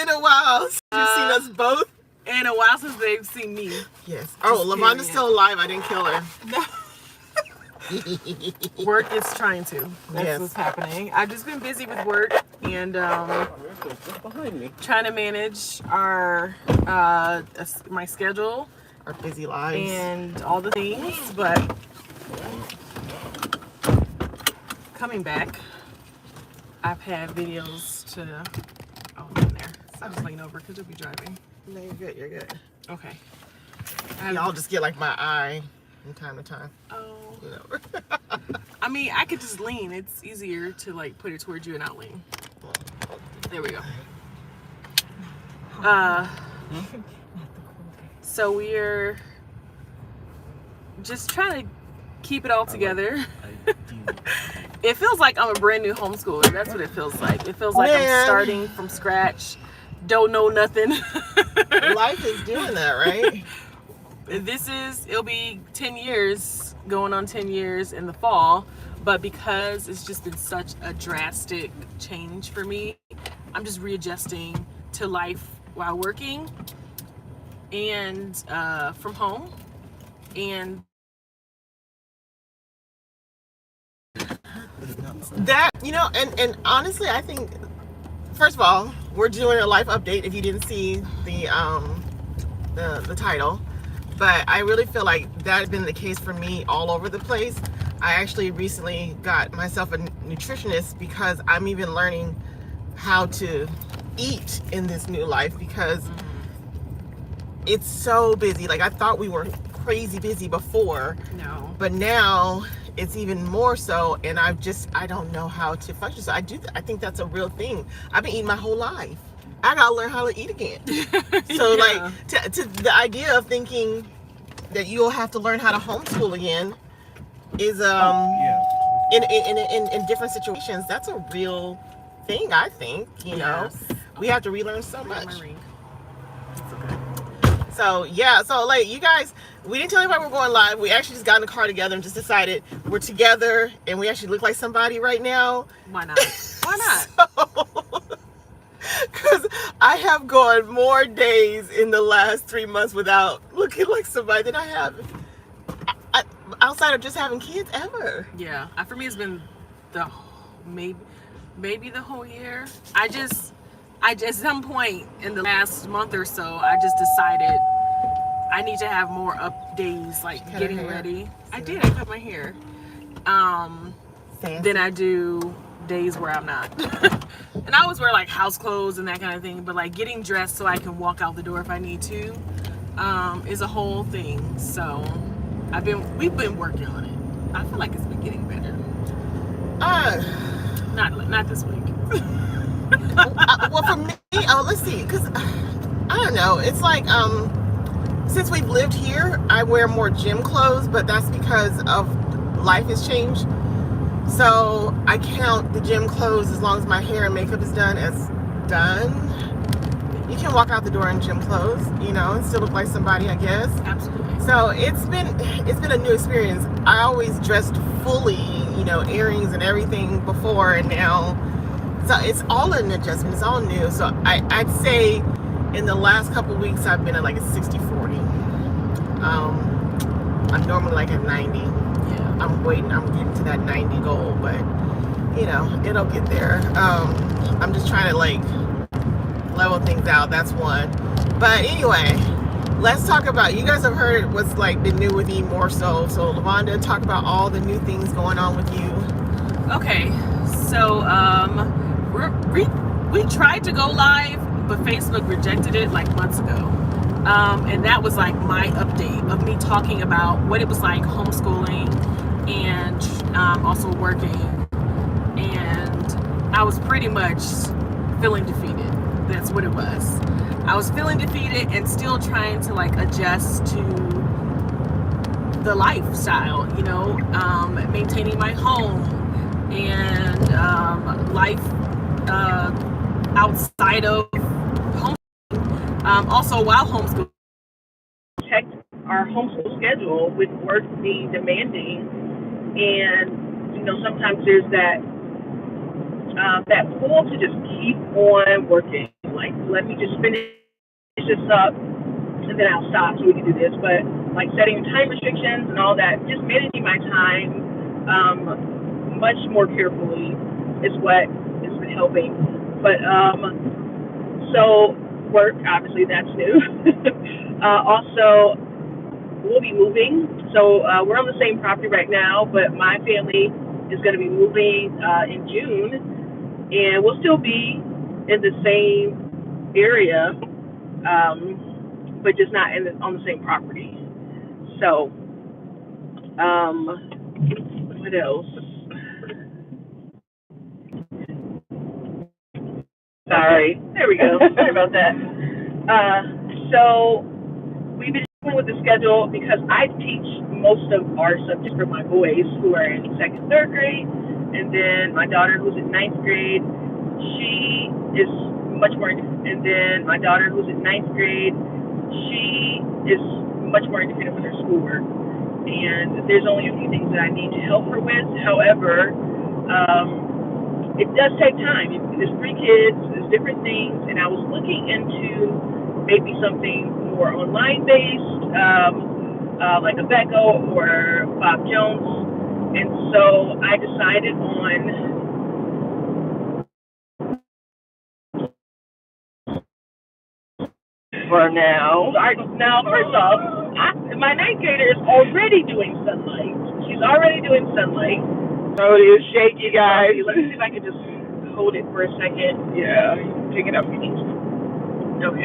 been a while since you've seen us both. And a while since they've seen me. Yes. Oh, Lavanda's still alive. I didn't kill her. No. Work is trying to. That's what's happening. I've just been busy with work and trying to manage our my schedule, our busy lives, and all the things. But coming back, I've had videos to. Oh, I'm in there. So I'm just laying over because you'll be driving. No, you're good. You're good. Okay. Y'all just get like my eye from time to time. Oh. You know. I mean, I could just lean. It's easier to like put it towards you and not lean. There we go. So we're just trying to keep it all together. It feels like I'm a brand new homeschooler. That's what it feels like. It feels like I'm starting from scratch. Don't know nothing. Life is doing that, right? It'll be 10 years, going on 10 years in the fall, but because it's just been such a drastic change for me, I'm just readjusting to life while working and from home. And that, you know, and honestly, I think, first of all, we're doing a life update if you didn't see the title. But I really feel like that has been the case for me all over the place. I actually recently got myself a nutritionist because I'm even learning how to eat in this new life because it's so busy. Like I thought we were crazy busy before. No. But now it's even more so, and I don't know how to function. So I think that's a real thing. I've been eating my whole life. I gotta learn how to eat again. So like to the idea of thinking that you'll have to learn how to homeschool again is in different situations, that's a real thing. I think, you know, we have to relearn so much. So yeah, so like you guys, we didn't tell anybody we're going live. We actually just got in the car together and just decided we're together and we actually look like somebody right now. Why not? Why not? Because I have gone more days in the last 3 months without looking like somebody than I have outside of just having kids ever. Yeah, for me it's been maybe the whole year. I just at some point in the last month or so, I just decided I need to have more up days, like getting ready. I did. I cut my hair. Then I do days where I'm not. And I always wear like house clothes and that kind of thing, but like getting dressed so I can walk out the door if I need to is a whole thing. So we've been working on it. I feel like it's been getting better. Not this week. Well, for me, let's see, because I don't know. It's like since we've lived here, I wear more gym clothes, but that's because of life has changed. So I count the gym clothes as long as my hair and makeup is done as done. You can walk out the door in gym clothes, you know, and still look like somebody, I guess. Absolutely. So it's been a new experience. I always dressed fully, you know, earrings and everything before, and now so it's all an adjustment. It's all new. So I'd say in the last couple weeks I've been at like a 60-40. I'm normally like at 90. I'm getting to that 90 goal, but you know, it'll get there. I'm just trying to like level things out. That's one. But anyway, let's talk about, you guys have heard what's like been new with E more so. So Lavonda, talk about all the new things going on with you. Okay, so we tried to go live, but Facebook rejected it like months ago. And that was like my update of me talking about what it was like homeschooling and also working. And I was pretty much feeling defeated. That's what it was. I was feeling defeated and still trying to like adjust to the lifestyle, you know, maintaining my home and life outside of homeschooling. Also, while homeschooling, checked our homeschool schedule with work being demanding, and you know, sometimes there's that pull to just keep on working. like, let me just finish this up and then I'll stop so we can do this. But like setting time restrictions and all that, just managing my time much more carefully is what has been helping. But so work, obviously that's new. Also, we'll be moving. So we're on the same property right now, but my family is going to be moving in June, and we'll still be in the same area, but just not on the same property. So, what else? Sorry, there we go. Sorry about that. So we've been dealing with the schedule because I teach most of our subjects for my boys who are in second, third grade, and then my daughter who's in ninth grade, she is much more, and then my daughter who's in ninth grade, she is much more independent with her schoolwork. And there's only a few things that I need to help her with. However, it does take time. There's 3 kids, there's different things, and I was looking into maybe something more online based, like a Becco or Bob Jones. And so I decided on for now. Now, first off, my ninth grader is already doing sunlight. She's already doing sunlight. Oh, it is shaky, guys. Let me see if I can just hold it for a second. Yeah, pick it up. Okay,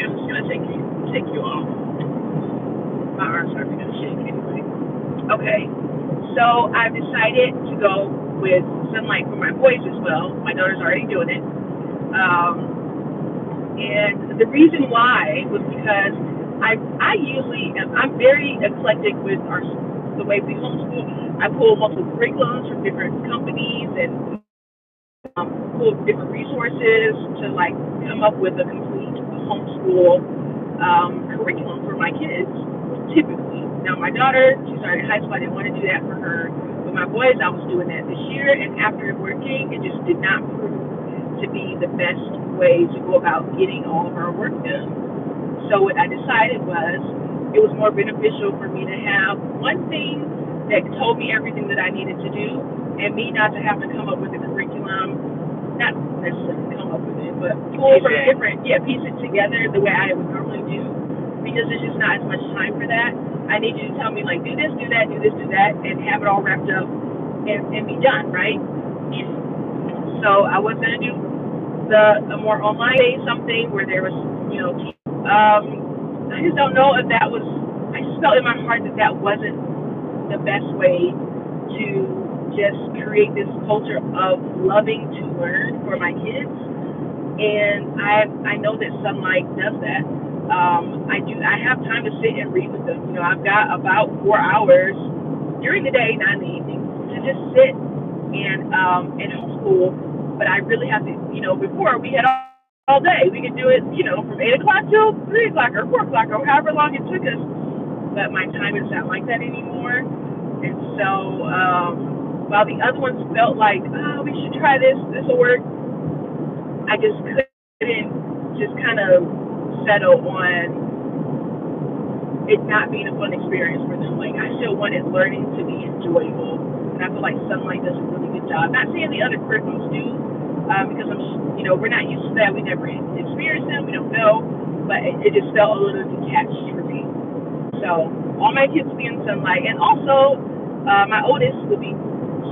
I'm just gonna take you off. My arms are gonna shake anyway. Okay, so I've decided to go with sunlight for my boys as well. My daughter's already doing it. And the reason why was because I'm very eclectic with the way we homeschool. I pull multiple curriculums from different companies and pull different resources to like come up with a complete homeschool curriculum for my kids. Typically, now my daughter, she started high school. I didn't want to do that for her, but my boys, I was doing that this year. And after working, it just did not prove to be the best way to go about getting all of our work done. So what I decided was it was more beneficial for me to have one thing that told me everything that I needed to do, and me not to have to come up with a curriculum, not necessarily come up with it, but pull from different, piece it together the way I would normally do, because there's just not as much time for that. I need you to tell me, like, do this, do that, do this, do that, and have it all wrapped up and be done, right? So I was going to do a more online something where there was, I just don't know if that was, I just felt in my heart that that wasn't the best way to just create this culture of loving to learn for my kids. And I know that sunlight does that. I have time to sit and read with them. I've got about 4 hours during the day, not in the evening, to just sit and homeschool. But I really have to, before we had all day. We could do it, from 8 o'clock till 3 o'clock or 4 o'clock or however long it took us. But my time is not like that anymore. And so while the other ones felt like, we should try this will work, I just couldn't just kind of settle on it not being a fun experience for them. Like, I still wanted learning to be enjoyable. And I feel like Sunlight does a really good job. Not saying the other curriculums do, because we're not used to that. We never experienced them. We don't know. But it just felt a little detached for me. So all my kids will be in Sunlight. And also, my oldest will be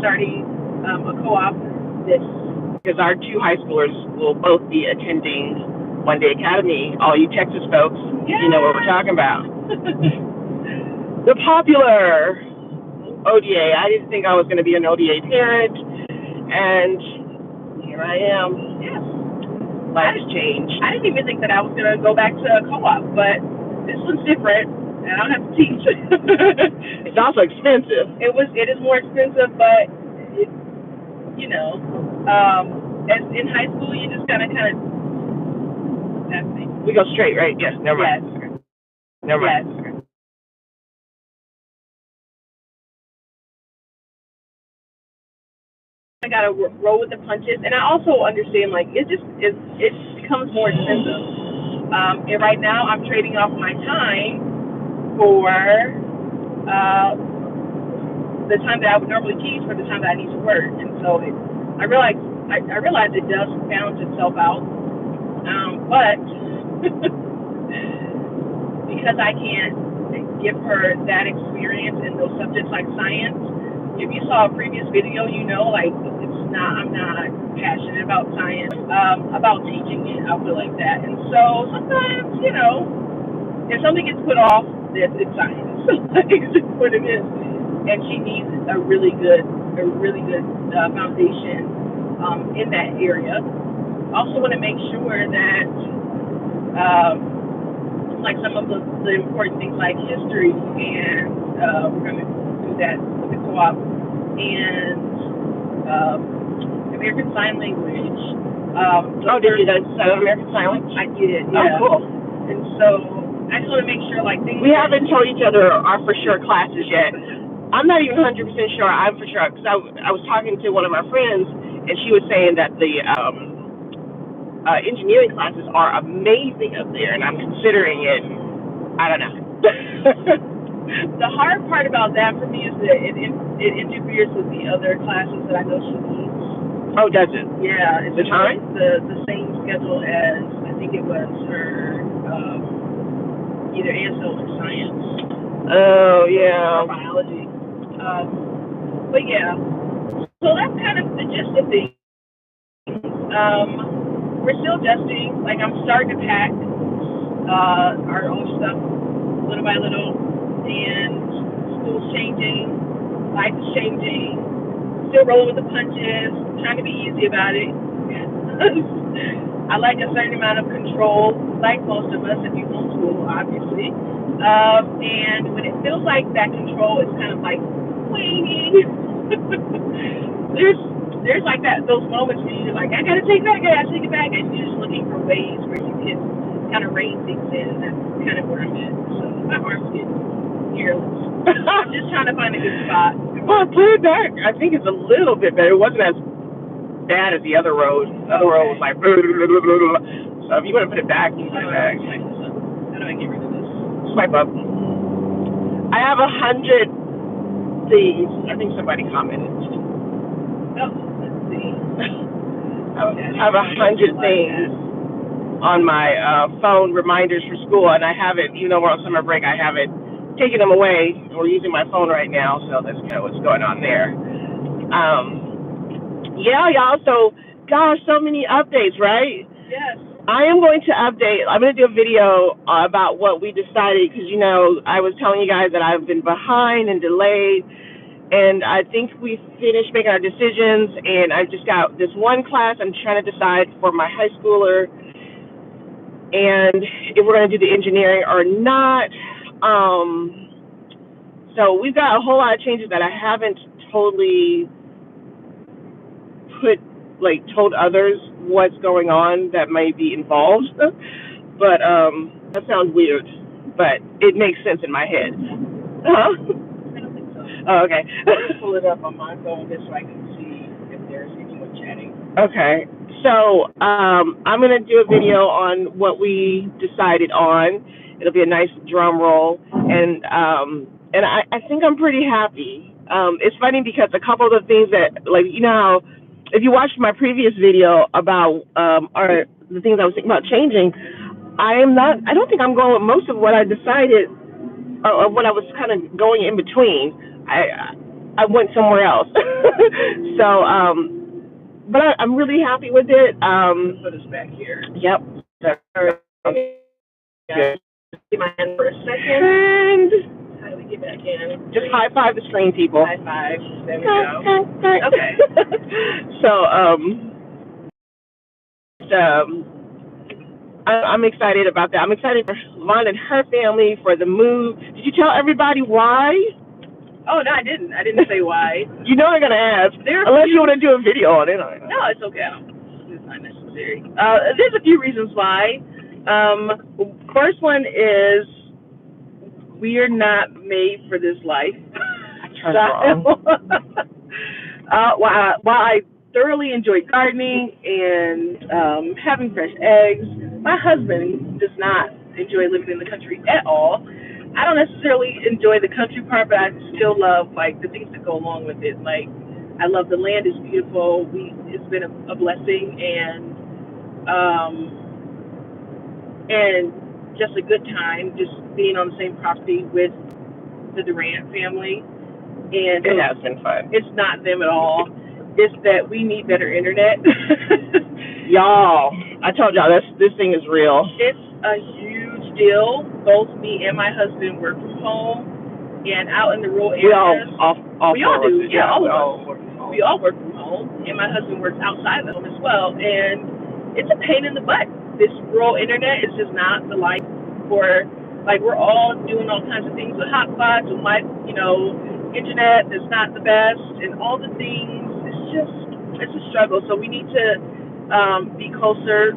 starting a co-op this. Because our 2 high schoolers will both be attending One Day Academy. All you Texas folks, you know what we're talking about. The popular ODA. I didn't think I was going to be an ODA parent, and here I am. Yeah. Life's changed. I didn't even think that I was going to go back to a co-op, but this one's different, and I don't have to teach. It's also expensive. It is more expensive, but it, as in high school, you just kind of that's me. We go straight, right? Yes. Never mind. Yes. Never mind. Yes. I gotta roll with the punches, and I also understand, like, it becomes more expensive. And right now I'm trading off my time for the time that I would normally teach for the time that I need to work. And so I realize it does balance itself out. But because I can't give her that experience in those subjects like science, if you saw a previous video, you know, like I'm not passionate about science, about teaching it. I feel like that. And so sometimes, you know, if something gets put off, it's science. Like, it's just what it is. And she needs a really good foundation in that area. Also want to make sure that like some of the important things like history, and we're going to do that with the co-op, and American Sign Language. Did you guys study American Sign Language? I did, yeah. Oh, cool. And so I just want to make sure, like, things. We haven't told each other our for sure classes yet. I'm not even 100% sure I'm for sure, because I was talking to one of our friends, and she was saying that the engineering classes are amazing up there, and I'm considering it. I don't know. The hard part about that for me is that it interferes with the other classes that I know she needs. Oh, does it? Yeah, it's the time? The same schedule as I think it was her either ASL or science. Oh, yeah. Or biology. But yeah, so that's kind of the gist of things. We're still adjusting. Like, I'm starting to pack our own stuff little by little, and school's changing, life is changing, still rolling with the punches, trying to be easy about it. I like a certain amount of control, like most of us if you homeschool, obviously. And when it feels like that control is kind of like waning, there's like those moments where you're like, I gotta take it back, and you're just looking for ways where you can kind of rein things in, and that's kind of where I'm at. So my arm's getting careless. I'm just trying to find a good spot. Well, put it back. I think it's a little bit better. It wasn't as bad as the other road. The other road was like, blah, blah, blah, blah, blah. So if you want to put it back, you put it back. How do I get rid of this? Swipe up. I have 100 things. I think somebody commented. Oh, let's see. I have 100 things on my phone, reminders for school, and I haven't, even though we're on summer break, I haven't taken them away. We're using my phone right now, so that's kind of what's going on there. Yeah, y'all, so, gosh, so many updates, right? Yes. I am going to update. I'm going to do a video about what we decided, because, you know, I was telling you guys that I've been behind and delayed, and I think we finished making our decisions, and I just got this one class I'm trying to decide for my high schooler, and if we're going to do the engineering or not. So we've got a whole lot of changes that I haven't totally told others what's going on that may be involved. But that sounds weird, but it makes sense in my head. Huh? I don't think so. Oh, okay. I'll pull it up on my phone just so I can see if there's anyone chatting. Okay. So I'm going to do a video on what we decided on. It'll be a nice drum roll, and I think I'm pretty happy. It's funny because a couple of the things that, like, you know how if you watched my previous video about the things I was thinking about changing, I don't think I'm going with most of what I decided, or what I was kind of going in between. I went somewhere else. So, but I'm really happy with it. Put us back here. Yep. Okay. Get my hand for a second. And how do we get back in? Just high five the screen, people. High five. There we go. Okay. So, I'm excited about that. I'm excited for Lon and her family for the move. Did you tell everybody why? Oh, no, I didn't. I didn't say why. You know they're going to ask, unless you want to do a video on it. No, it's okay. It's not necessary. There's a few reasons why. First one is we are not made for this life. While I thoroughly enjoy gardening and having fresh eggs, my husband does not enjoy living in the country at all. I don't necessarily enjoy the country part, but I still love like the things that go along with it. Like I love the land; is beautiful. It's been a blessing and just a good time, just being on the same property with the Durant family. And It has been fun. it's not them at all. It's that we need better internet. Y'all, I told y'all this thing is real. It's a huge deal. Both me and my husband work from home, and out in the rural areas. We all do. Yeah, all of us. work from home. We all work from home, and my husband works outside of the home as well. And it's a pain in the butt. This rural internet is just not the life for, like, we're all doing all kinds of things with hotspots and internet that's not the best, and all the things. It's a struggle. So we need to be closer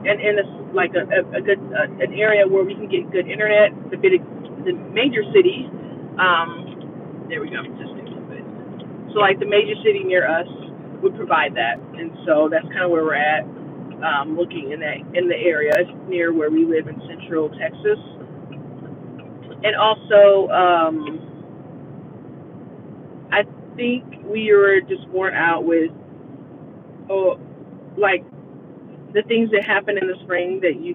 and in a good an area where we can get good internet. The major city, there we go, just a little bit. So like the major city near us would provide that, and so that's kind of where we're at, looking in the area near where we live in Central Texas, and also I think we were just worn out with like the things that happen in the spring that you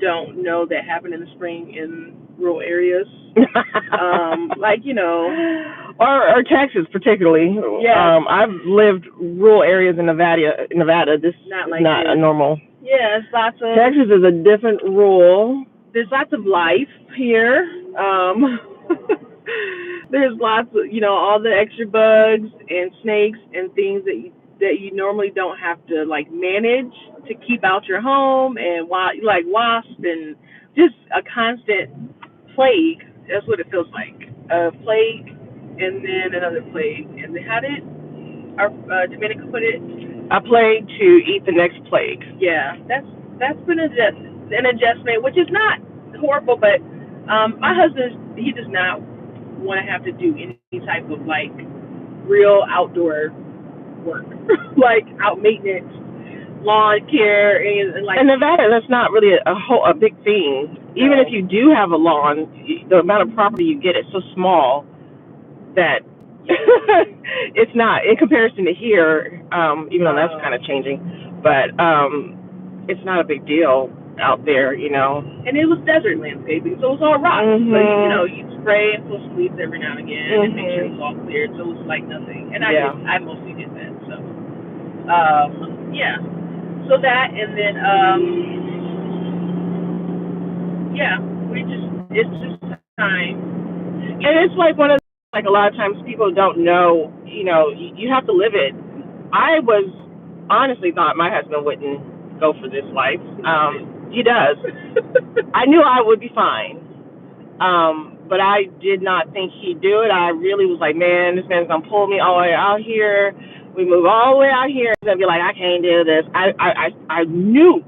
don't know that happen in the spring in rural areas. Or Texas particularly. Yeah. I've lived rural areas in Nevada. This Not is like not this. a normal. Yeah, it's lots of Texas is a different rural. there's lots of life here. There's lots of all the extra bugs and snakes and things that you normally don't have to like manage to keep out your home, and like wasps and just a constant plague. That's what it feels like. A plague and then another plague. And how did our Dominica put it? A plague to eat the next plague. Yeah, that's been an adjustment, which is not horrible, but my husband, he does not want to have to do any type of like real outdoor work, like out maintenance, lawn care, and like. In Nevada, that's not really a big thing. No. Even if you do have a lawn, the amount of property you get is so small that it's not, in comparison to here, even though that's kind of changing, but it's not a big deal out there, And it was desert landscaping, so it was all rocks. Mm-hmm. But you'd spray and pull leaves every now and again, and make sure it was all cleared, so it was like nothing. And I mostly did that. So, yeah. So that, and then it's just time. And it's like one of the, like a lot of times people don't know, you have to live it. I was honestly thought my husband wouldn't go for this life. He does. I knew I would be fine. But I did not think he'd do it. I really was like, man, this man's gonna pull me all the way out here. We move all the way out here and be like, I can't do this. I knew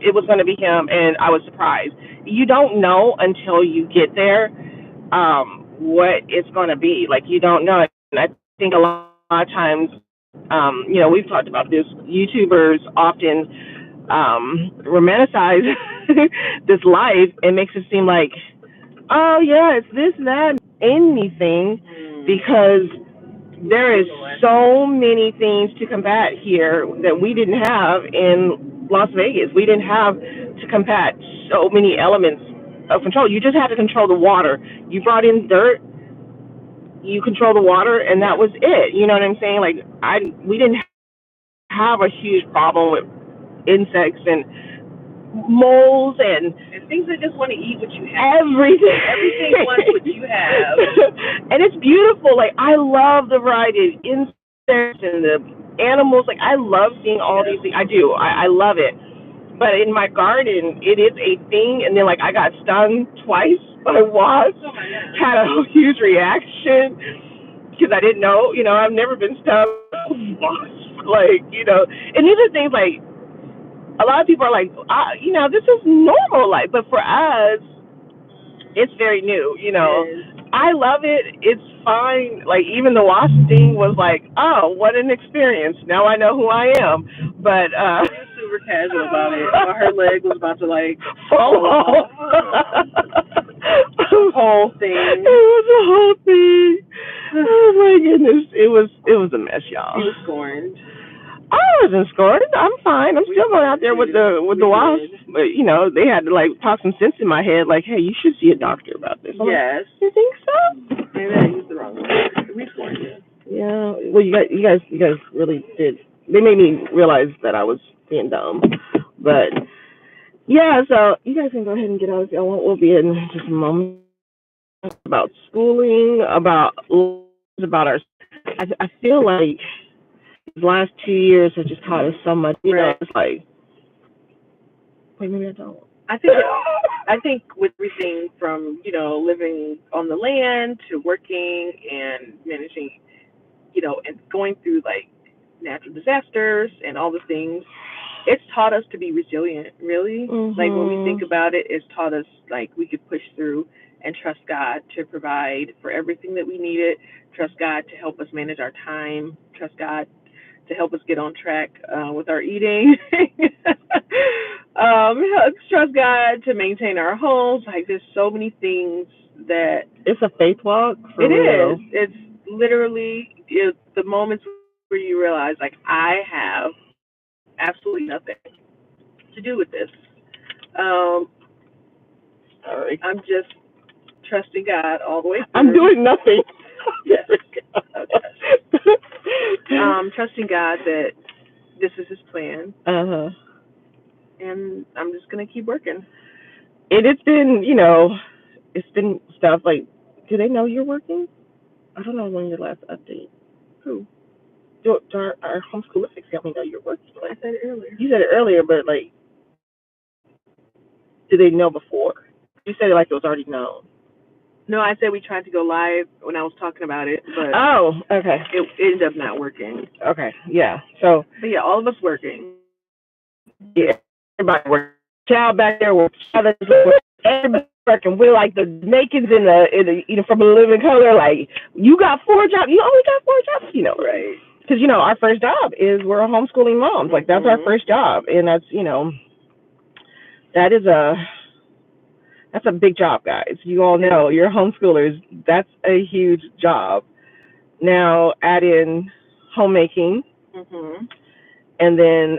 it was gonna be him, and I was surprised. You don't know until you get there, what it's gonna be. Like, you don't know. And I think a lot of times, we've talked about this, YouTubers often romanticize this life and makes it seem like, oh yeah, it's this, that, anything, because there is so many things to combat here that we didn't have in Las Vegas. We didn't have to combat so many elements of control. You just had to control the water. You brought in dirt, you control the water, and that was it. You know what I'm saying? Like, we didn't have a huge problem with insects and moles and things that just want to eat what you have. Everything wants what you have. And it's beautiful. Like, I love the variety of insects and the animals. Like, I love seeing all these things. I do. I love it. But in my garden, it is a thing. And then, like, I got stung twice by wasps. Oh my God. Had a huge reaction because I didn't know. I've never been stung by wasps. Like, and these are things like, a lot of people are like, this is normal life, but for us, it's very new. I love it. It's fine. Like, even the wasp thing was like, oh, what an experience. Now I know who I am. But super casual about it. While her leg was about to like fall off. The whole thing. It was a whole thing. Oh my goodness. It was a mess, y'all. She was scorned. I wasn't scored. I'm fine. I'm still going out there with the wasps. But you know, they had to like talk some sense in my head, like, hey, you should see a doctor about this. I'm Yes. like, you think so? Maybe I used the wrong word. We scorned you. Yeah. Well, you guys really did. They made me realize that I was being dumb. But yeah, so you guys can go ahead and get out if y'all want. We'll be in just a moment about schooling, about our. I feel like the last 2 years have just taught us so much. You know, it's like, wait, maybe I don't. I think with everything from, you know, living on the land to working and managing, you know, and going through like natural disasters and all the things, it's taught us to be resilient, really. Mm-hmm. Like when we think about it, it's taught us like we could push through and trust God to provide for everything that we needed, trust God to help us manage our time, trust God to help us get on track with our eating. Trust God to maintain our homes. Like there's so many things that it's a faith walk. It is. It's literally the moments where you realize, like, I have absolutely nothing to do with this. Sorry. I'm just trusting God all the way through. I'm doing nothing. Yes. Okay. Trusting God that this is His plan. Uh-huh. And I'm just gonna keep working. It's been, you know, it's been stuff like, do they know you're working? I don't know when your last update. Who? Do our Homeschoolific family know you're working? Like, I said it earlier. You said it earlier, but like, did they know before? You said it like it was already known. No, I said we tried to go live when I was talking about it, but okay. It ended up not working. Okay, yeah. So, but yeah, all of us working. Yeah, everybody working. Child back there working. Everybody working. We're like the Makins in the you know, from a living color. Like, you got 4 jobs. You only got 4 jobs. You know, right? Because you know our first job is we're homeschooling moms. Like that's our first job, and that's, you know, that's a big job, guys. You all know, you're homeschoolers. That's a huge job. Now add in homemaking, and then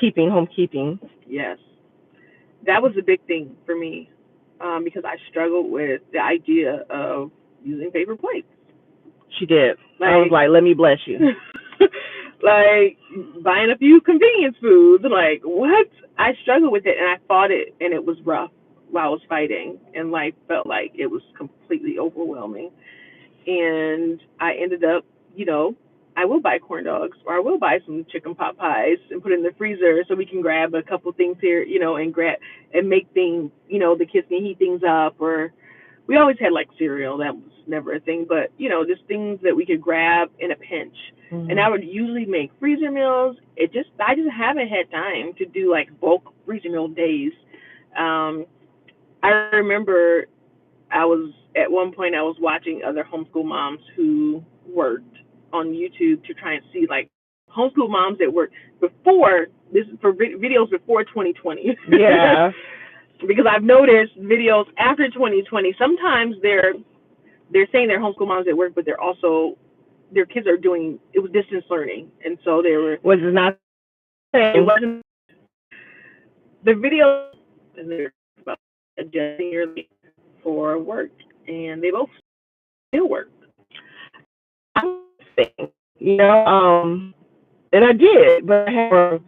homekeeping. Yes, that was a big thing for me because I struggled with the idea of using paper plates. She did. I was like, let me bless you. Like buying a few convenience foods. Like, what? I struggled with it, and I fought it, and it was rough while I was fighting, and like felt like it was completely overwhelming. And I ended up, you know, I will buy corn dogs, or I will buy some chicken pot pies and put it in the freezer so we can grab a couple things here, you know, and make things, you know, the kids can heat things up. Or we always had like cereal, that was never a thing, but you know, just things that we could grab in a pinch. And I would usually make freezer meals. I just haven't had time to do like bulk freezer meal days. I remember at one point I was watching other homeschool moms who worked on YouTube to try and see like homeschool moms that worked before this, for videos before 2020. Yeah. Because I've noticed videos after 2020, sometimes they're saying they're homeschool moms at work, but they're also, their kids are doing, it was distance learning. And so they were. Was it not? It wasn't. The video, and they're about adjusting your leave for work, and they both still work. You know, and I did, but I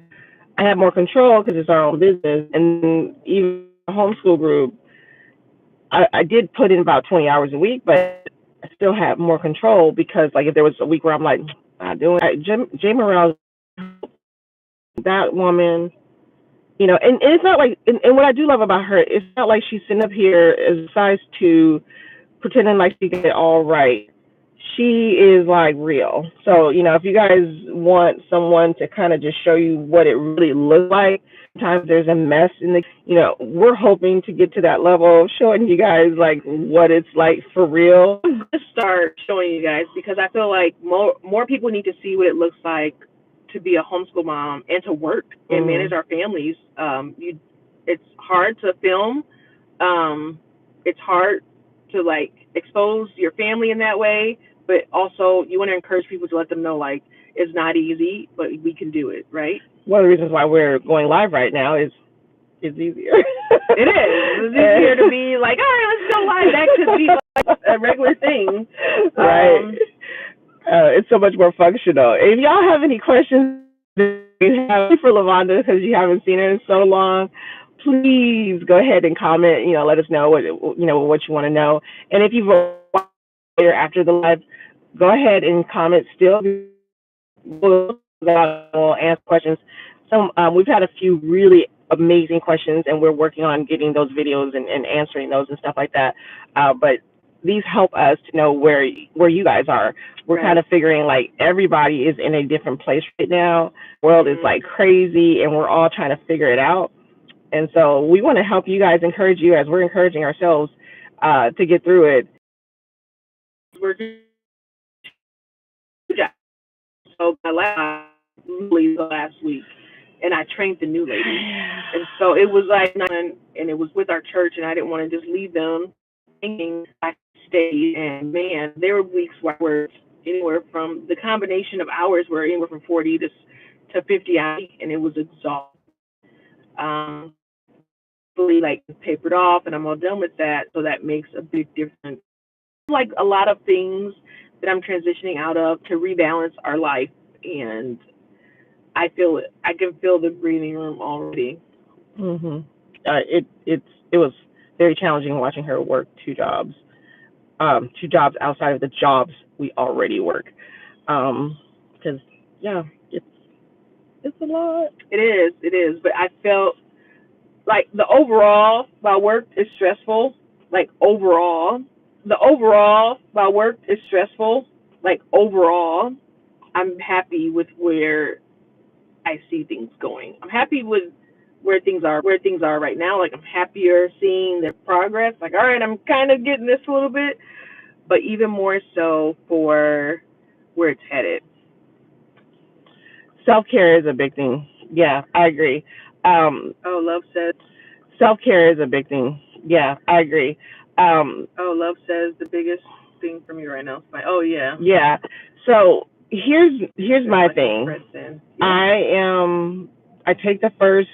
had more control because it's our own business. And even the homeschool group, I did put in about 20 hours a week, but I still had more control because, like, if there was a week where I'm like, not doing it, Jay Morrell, that woman, you know, and it's not like, and what I do love about her, it's not like she's sitting up here as a size 2, pretending like she get it all right. She is like real. So, you know, if you guys want someone to kind of just show you what it really looks like, sometimes there's a mess in the, you know, we're hoping to get to that level of showing you guys like what it's like for real. I'm going to start showing you guys because I feel like more people need to see what it looks like to be a homeschool mom and to work and manage our families. It's hard to film. It's hard to like expose your family in that way, but also you want to encourage people to let them know like it's not easy, but we can do it, right? One of the reasons why we're going live right now is it's easier. It is. It's easier to be like, all right, let's go live. That could be like a regular thing, right? It's so much more functional. If y'all have any questions you have for Lavonda because you haven't seen her in so long, please go ahead and comment. Let us know what what you want to know. And if you've watched later after the live, go ahead and comment still. We'll answer questions. We've had a few really amazing questions, and we're working on getting those videos and answering those and stuff like that. But these help us to know where you guys are. We're kind of figuring like everybody is in a different place right now. The world is like crazy, and we're all trying to figure it out. And so we want to help you guys, encourage you as we're encouraging ourselves to get through it. We're so my last week, and I trained the new lady, and so it was like, and it was with our church, and I didn't want to just leave them thinking I stayed. And man, there were weeks where I worked anywhere from the combination of hours were anywhere from 40 to 50 hours, and it was exhausting. Fully like papered off, and I'm all done with that, so that makes a big difference. Like a lot of things that I'm transitioning out of to rebalance our life, and I can feel the breathing room already. It was very challenging watching her work two jobs outside of the jobs we already work, because it's a lot. It is, but I felt like the overall while work is stressful. Like overall, I'm happy with where I see things going. I'm happy with where things are right now. Like I'm happier seeing their progress. Like, all right, I'm kind of getting this a little bit, but even more so for where it's headed. Self-care is a big thing. Yeah, I agree. Love says self-care is a big thing. Yeah, I agree. Love says the biggest thing for me right now is yeah. So here's my thing. I take the first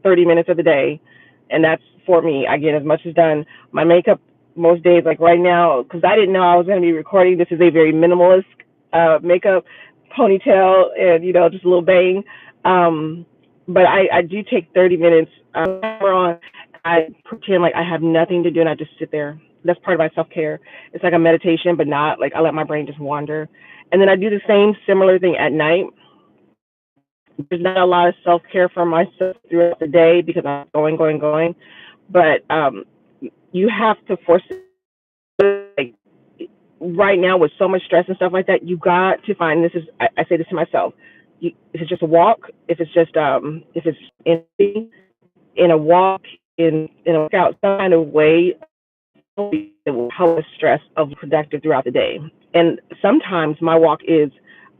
30 minutes of the day, and that's for me. I get as much as done. My makeup most days, like right now, because I didn't know I was going to be recording. This is a very minimalist makeup, ponytail, and just a little bang. But I do take 30 minutes on. I pretend like I have nothing to do, and I just sit there. That's part of my self-care. It's like a meditation, but not like I let my brain just wander. And then I do the same similar thing at night. There's not a lot of self-care for myself throughout the day because I'm going. But you have to force it. Like, right now with so much stress and stuff like that, you got to find, I say this to myself, if it's just a walk, if it's in a walk, in a workout, some kind of way that will help the stress of productive throughout the day. And sometimes my walk is,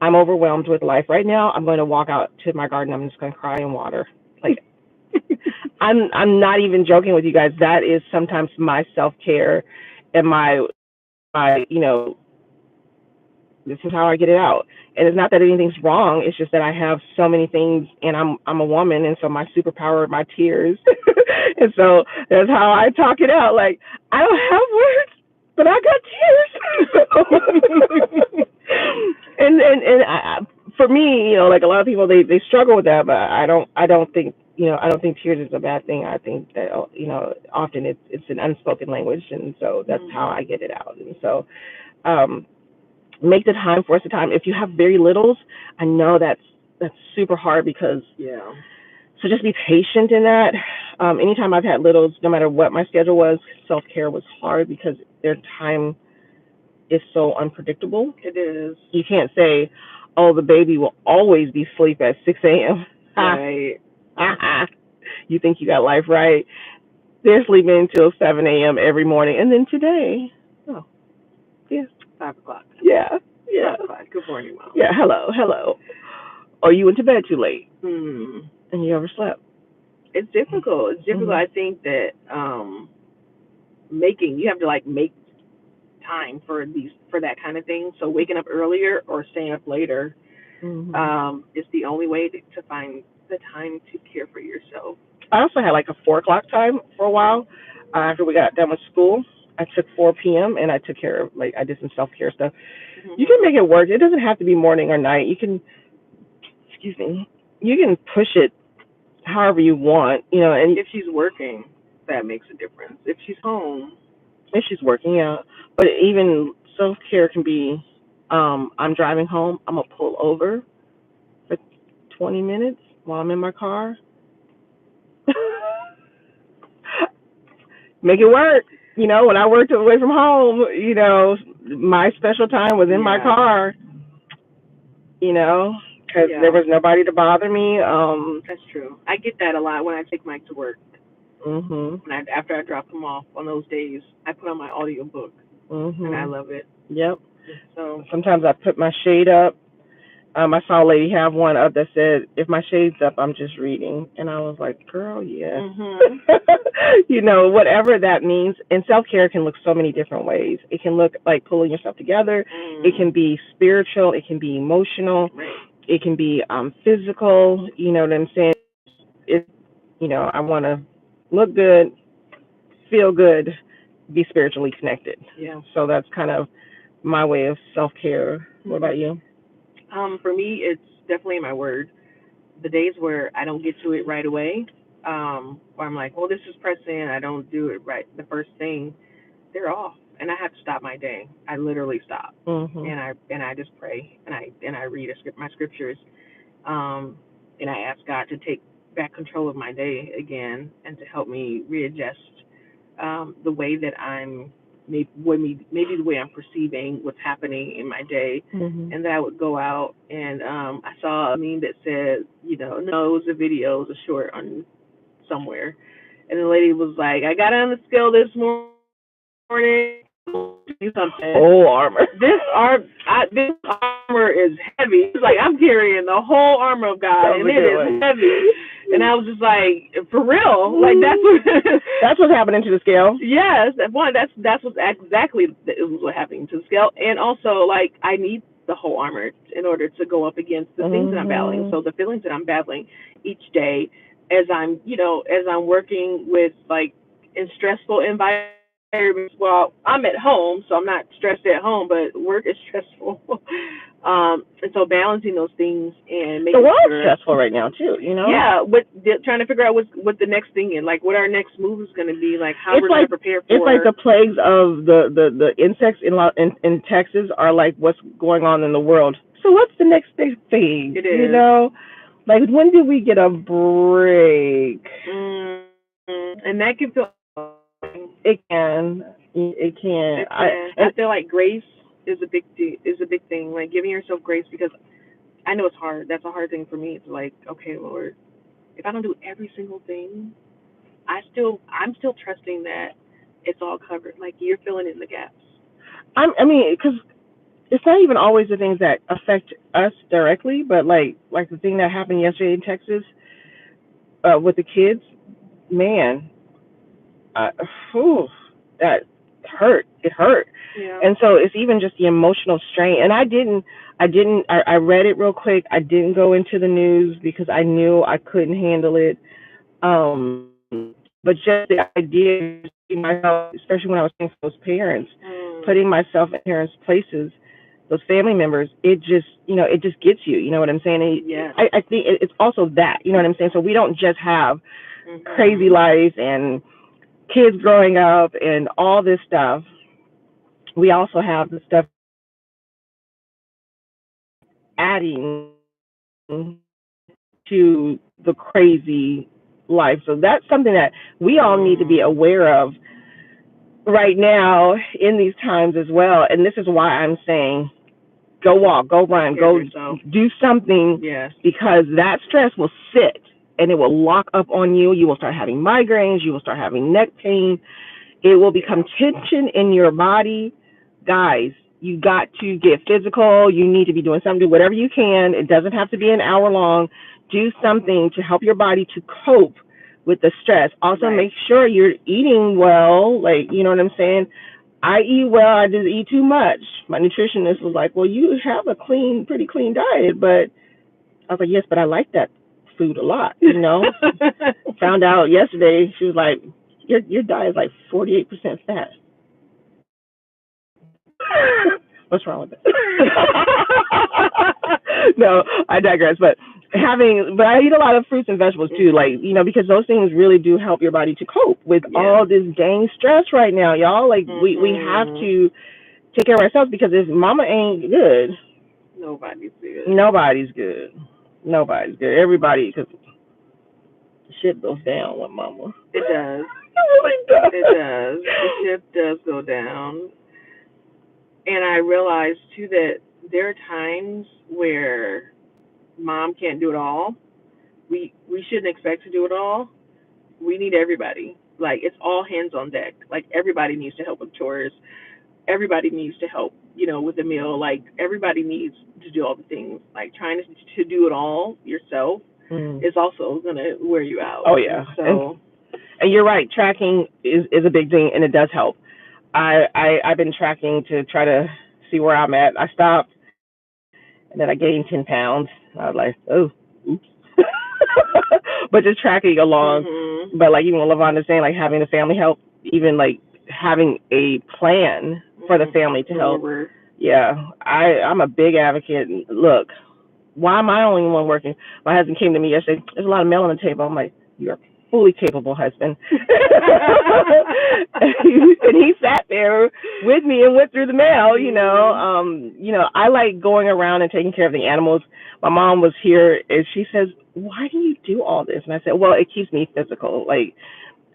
I'm overwhelmed with life right now. I'm going to walk out to my garden. I'm just going to cry in water. Like, I'm not even joking with you guys. That is sometimes my self-care and my this is how I get it out. And it's not that anything's wrong. It's just that I have so many things, and I'm a woman, and so my superpower are my tears. And so that's how I talk it out. Like, I don't have words, but I got tears. and for me, like a lot of people, they struggle with that, but I don't think tears is a bad thing. I think that often it's an unspoken language, and so that's how I get it out. And so make the time, force the time. If you have very littles, I know that's super hard because so just be patient in that. Anytime I've had littles, no matter what my schedule was, self-care was hard because their time is so unpredictable. It is. You can't say, oh, the baby will always be asleep at 6 a.m. Right. You think you got life right. They're sleeping until 7 a.m. every morning. And then today, 5 o'clock. Yeah. 5 o'clock. Good morning, Mom. Yeah, hello. or you went to bed too late Hmm. and you overslept. It's difficult. It's difficult. Mhm. I think that making you have to like make time for that kind of thing. So waking up earlier or staying up later is the only way to find the time to care for yourself. I also had like a 4 o'clock time for a while after we got done with school. I took 4 p.m. and I took care of I did some self care stuff. You can make it work. It doesn't have to be morning or night. You can, excuse me, you can push it however you want, and If she's working, that makes a difference. If she's home, if she's working, yeah. But even self care can be, I'm driving home, I'm gonna pull over for 20 minutes while I'm in my car. Make it work. When I worked away from home, my special time was in my car, because there was nobody to bother me. That's true. I get that a lot when I take Mike to work. Mhm. After I drop him off on those days, I put on my audiobook, and I love it. Yep. So sometimes I put my shade up. I saw a lady have one up that said, "If my shade's up, I'm just reading," and I was like, "Girl, yeah." Whatever that means. And self-care can look so many different ways. It can look like pulling yourself together. It can be spiritual. It can be emotional. right. It can be physical. You know what I'm saying? It, I want to look good, feel good, be spiritually connected. Yeah. So that's kind of my way of self-care. What about you? For me, it's definitely my word. The days where I don't get to it right away, where I'm like, well, this is pressing, I don't do it right the first thing, they're off, and I have to stop my day. I literally stop, and I just pray, and I read my scriptures, and I ask God to take back control of my day again, and to help me readjust the way that I'm maybe the way I'm perceiving what's happening in my day, and then I would go out and I saw a meme that said, no, it was a video, it was a short on somewhere, and the lady was like, I got on the scale this morning, something. Whole armor. This armor is heavy. It's like I'm carrying the whole armor of God, and it is heavy. And I was just like, for real, like that's what's happening to the scale. Yes, that's what exactly what happening to the scale, and also like I need the whole armor in order to go up against the things that I'm battling. So the feelings that I'm battling each day, as I'm working with like in stressful environments. Well, I'm at home, so I'm not stressed at home, but work is stressful. And so balancing those things and making the world's stressful right now too. Yeah, trying to figure out what the next thing is, like what our next move is going to be, like how we're going to prepare for. It's like the plagues of the insects in Texas are like what's going on in the world. So what's the next big thing? It is. Like when do we get a break? And that can feel. It can. It can. I feel like grace is a big thing. Like giving yourself grace, because I know it's hard. That's a hard thing for me. It's like, okay, Lord, if I don't do every single thing, I'm still trusting that it's all covered. Like you're filling in the gaps. I mean, because it's not even always the things that affect us directly, but like the thing that happened yesterday in Texas with the kids, man, that hurt. It hurt. Yeah. And so it's even just the emotional strain. And I read it real quick. I didn't go into the news because I knew I couldn't handle it. But just the idea of myself, especially when I was thinking of those parents, putting myself in parents' places, those family members, it just gets you. You know what I'm saying? Yeah. I think it's also that, you know what I'm saying? So we don't just have crazy lives and kids growing up and all this stuff. We also have the stuff adding to the crazy life. So that's something that we all need to be aware of right now in these times as well. And this is why I'm saying go walk, go run, go do something, because that stress will sit and it will lock up on you. You will start having migraines. You will start having neck pain. It will become tension in your body. Guys, You got to get physical. You need to be doing something. Do whatever you can. It doesn't have to be an hour long. Do something to help your body to cope with the stress. Also, Right. make sure you're eating well. Like, you know what I'm saying? I eat well. I just eat too much. My nutritionist was like, "Well, you have a pretty clean diet." But I was like, "Yes, but I like that food a lot." You know. Found out yesterday. She was like, "Your diet is like 48% fat." What's wrong with it? No, I digress. But I eat a lot of fruits and vegetables too, like, you know, because those things really do help your body to cope with all this dang stress right now, y'all. Like, we have to take care of ourselves, because if mama ain't good, Nobody's good. nobody's good. Nobody's good. Everybody, because shit goes down with mama. It does. It really does. It does. The ship does go down. And I realized too that there are times where mom can't do it all. We shouldn't expect to do it all. We need everybody. Like, it's all hands on deck. Like, everybody needs to help with chores. Everybody needs to help, with the meal. Like, everybody needs to do all the things. Like, trying to do it all yourself is also gonna wear you out. Oh yeah. So and you're right. Tracking is a big thing, and it does help. I've been tracking to try to see where I'm at. I stopped, and then I gained 10 pounds. I was like, oh, oops. But just tracking along. But like, even what LaVonda's saying, like, having the family help, even like having a plan for the family to help. Yeah, I'm a big advocate. Look, why am I the only one working? My husband came to me yesterday. There's a lot of mail on the table. I'm like, you're fully capable husband. And he sat there with me and went through the mail. I like going around and taking care of the animals. My mom was here, and she says, why do you do all this? And I said, well, it keeps me physical. Like,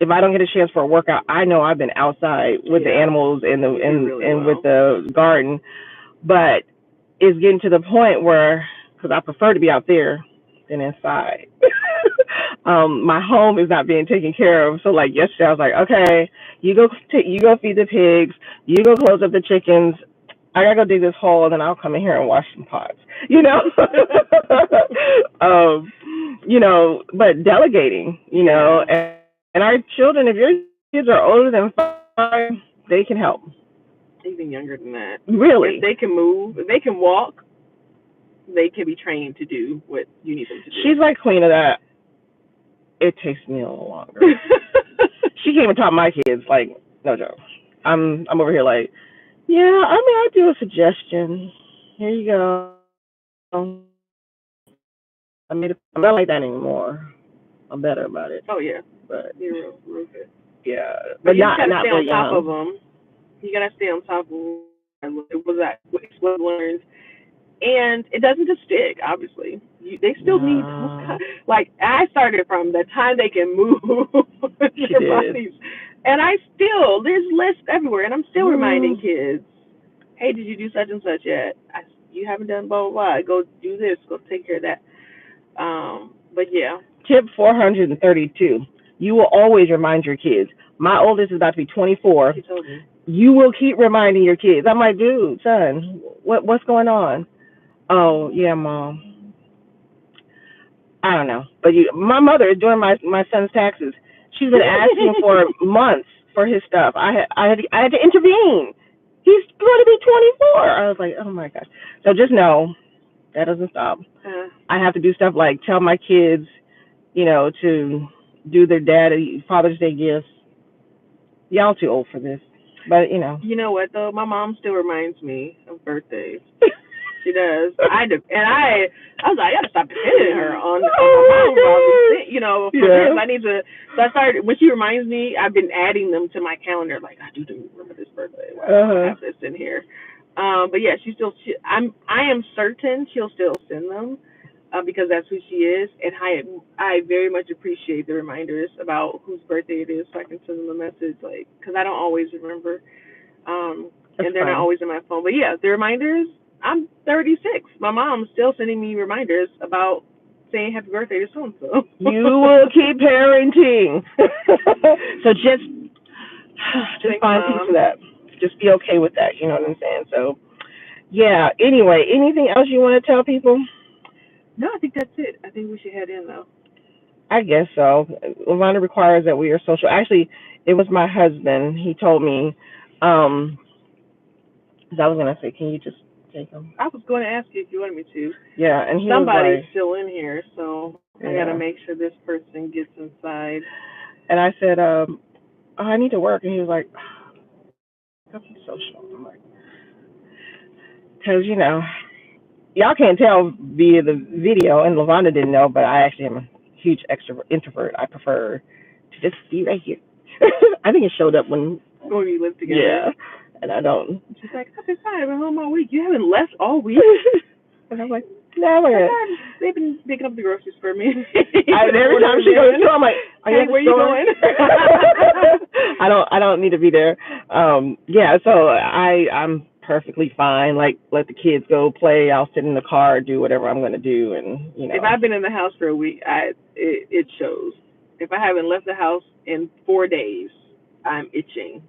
if I don't get a chance for a workout, I know I've been outside with the animals and with the garden. But it's getting to the point where, because I prefer to be out there than inside. My home is not being taken care of. So like yesterday, I was like, okay, you go feed the pigs, you go close up the chickens. I gotta go dig this hole, and then I'll come in here and wash some pots. But delegating, and our children, if your kids are older than 5, they can help. Even younger than that. Really? If they can move, if they can walk, they can be trained to do what you need them to do. She's like queen of that. It takes me a little longer. She came and taught my kids, like, no joke. I'm over here like, yeah, I'll do a suggestion. Here you go. I'm not like that anymore. I'm better about it. Oh yeah, but you're real good. Yeah, but you not gotta not stay on top young. of them. You gotta stay on top of them. It was that what learned, and it doesn't just stick. Obviously, they still need those. Like, I started from the time they can move their bodies, and there's lists everywhere, and I'm still reminding kids, hey, did you do such and such yet? You haven't done blah blah blah. Go do this. Go take care of that. But yeah. Tip 432. You will always remind your kids. My oldest is about to be 24. She told me. You will keep reminding your kids. I'm like, dude, son, what's going on? Oh, yeah, Mom. I don't know. But my mother is doing my son's taxes. She's been asking for months for his stuff. I had to intervene. He's going to be 24. I was like, oh, my gosh. So just know that doesn't stop. I have to do stuff like tell my kids, to do their Father's Day gifts. Y'all too old for this. But, You know what, though? My mom still reminds me of birthdays. She does. I was like, I gotta stop depending her on my mom, for this. I need to. So I started, when she reminds me, I've been adding them to my calendar. Like, I do remember this birthday. Why do I have this in here? But yeah, I am certain she'll still send them, because that's who she is, and I very much appreciate the reminders about whose birthday it is, so I can send them a message, like, because I don't always remember, and they're not always in my phone. But yeah, the reminders. I'm 36. My mom's still sending me reminders about saying happy birthday to so and so. You will keep parenting. So just find peace of that. Just be okay with that. You know what I'm saying? So Yeah. Anyway, anything else you want to tell people? No, I think that's it. I think we should head in though. I guess so. Lavonda requires that we are social. Actually, it was my husband. He told me. 'Cause I was gonna say, can you just take him? I was going to ask you if you wanted me to. Yeah, and he Somebody's was like, still in here, so I got to make sure this person gets inside. and I said, oh, I need to work, and he was like, come be social. I'm like, because y'all can't tell via the video, and Lavonda didn't know, but I actually am a huge extrovert, introvert. I prefer to just be right here. I think it showed up when we lived together. Yeah, and I don't. She's like, I've been fine. I've been home all week. You haven't left all week. And I'm like, no, they've been picking up the groceries for me. Every time she goes to, I'm like, hey, where you going? I don't need to be there. Yeah, so I'm perfectly fine. Like, let the kids go play. I'll sit in the car, do whatever I'm gonna do, and If I've been in the house for a week, it shows. If I haven't left the house in 4 days, I'm itching.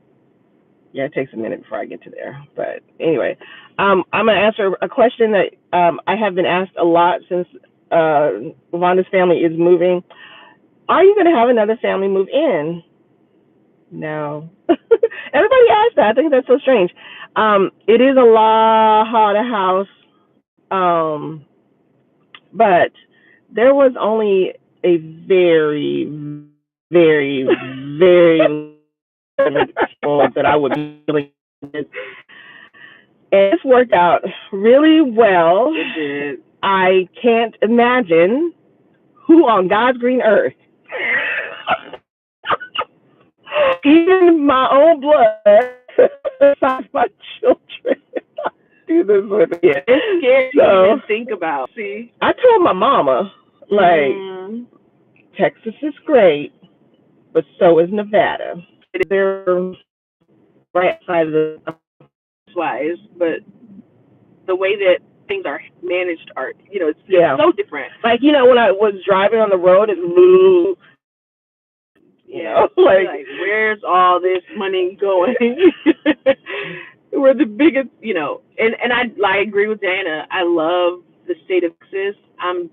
Yeah, it takes a minute before I get to there. But anyway, I'm going to answer a question that I have been asked a lot since Lavonda's family is moving. Are you going to have another family move in? No. Everybody asks that. I think that's so strange. It is a La Harder house, but there was only a very, very, very that I would be really, and it's worked out really well. It did. I can't imagine who on God's green earth, even my own blood, besides my children, do this with me. It's scary to even think about. See, I told my mama, like, Texas is great, but so is Nevada. They're right outside of the wise, but the way that things are managed are, it's so different. Like, when I was driving on the road, it moved. Like where's all this money going? We're the biggest, and I agree with Diana. I love the state of Texas. I'm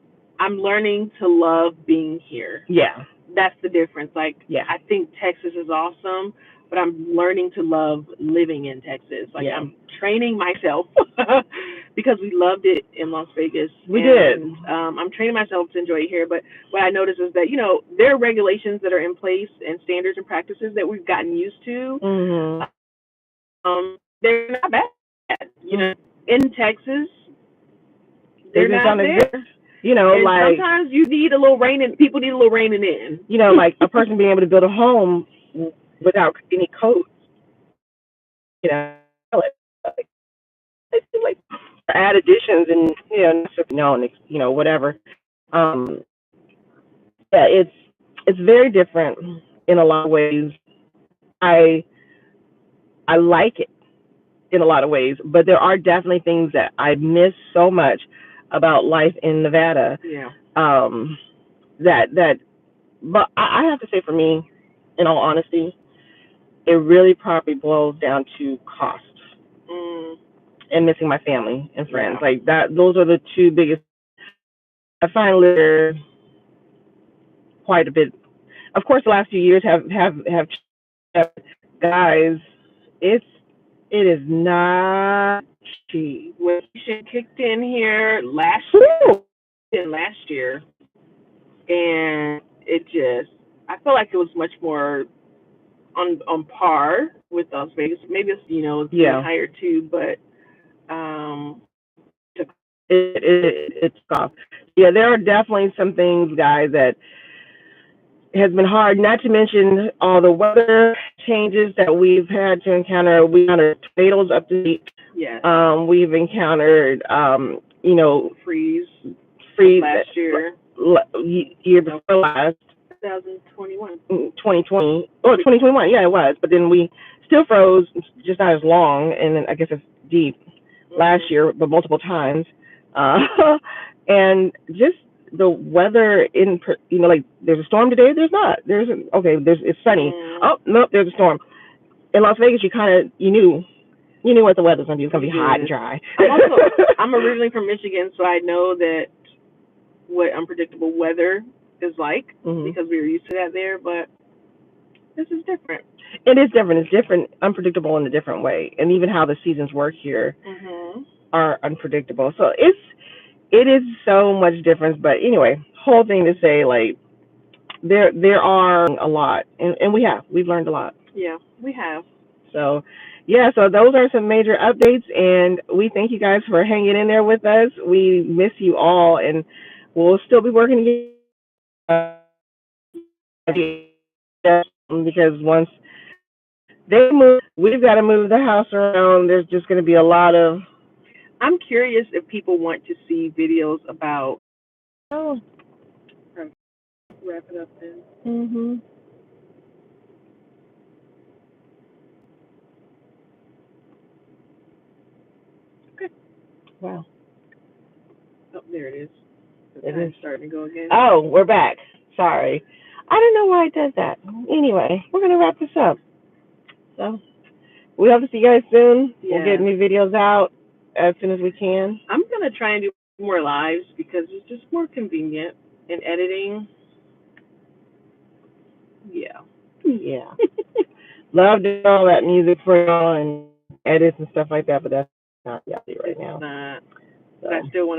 learning to love being here. Yeah. That's the difference. Like, yeah. I think Texas is awesome, but I'm learning to love living in Texas. Like, I'm training myself because we loved it in Las Vegas. We did. I'm training myself to enjoy it here. But what I noticed is that, there are regulations that are in place and standards and practices that we've gotten used to. Mm-hmm. They're not bad. In Texas, they're not there. And like sometimes you need a little reining. People need a little reining in. Like a person being able to build a home without any codes. Like add additions and whatever. Yeah, it's very different in a lot of ways. I like it in a lot of ways, but there are definitely things that I miss so much about life in Nevada. Yeah. But I have to say, for me, in all honesty, it really probably boils down to cost and missing my family and friends. Yeah. Like that, those are the two biggest. I find there quite a bit. Of course, the last few years have guys. It is not cheap. When she kicked in here last year, and it just, I felt like it was much more on par with Las Vegas. Maybe it's higher too, but it's tough. Yeah, there are definitely some things, guys, that has been hard. Not to mention all the weather changes that we've had to encounter. We encountered tornadoes up to deep. Yes. We've encountered freeze last year. Year before last. 2021. 2020. Oh, 2021. Yeah, it was. But then we still froze, just not as long, and then I guess it's deep last year, but multiple times. And just the weather like there's a storm today. There's not. It's sunny. Oh nope, there's a storm. In Las Vegas, you knew You knew what the weather's gonna be. It's gonna be You hot did. and dry. I'm originally from Michigan, so I know that what unpredictable weather is like because we were used to that there. But this is different. It is different. It's different, unpredictable in a different way, and even how the seasons work here are unpredictable. So it is so much difference. But anyway, whole thing to say, like, there are a lot, and we've learned a lot. Yeah, we have. So yeah, so those are some major updates, and we thank you guys for hanging in there with us. We miss you all, and we'll still be working together because once they move, we've got to move the house around. There's just going to be a lot of. I'm curious if people want to see videos about. Oh. Wrap it up then. Mhm. Okay. Wow. Oh, there it is. It is starting to go again. Oh, we're back. Sorry. I don't know why it does that. Anyway, we're going to wrap this up. So we hope to see you guys soon. Yeah. We'll get new videos out as soon as we can. I'm going to try and do more lives because it's just more convenient in editing. Yeah. Yeah. Love doing all that music for y'all and edits and stuff like that, but that's not reality right now. It's not. So. But I still want to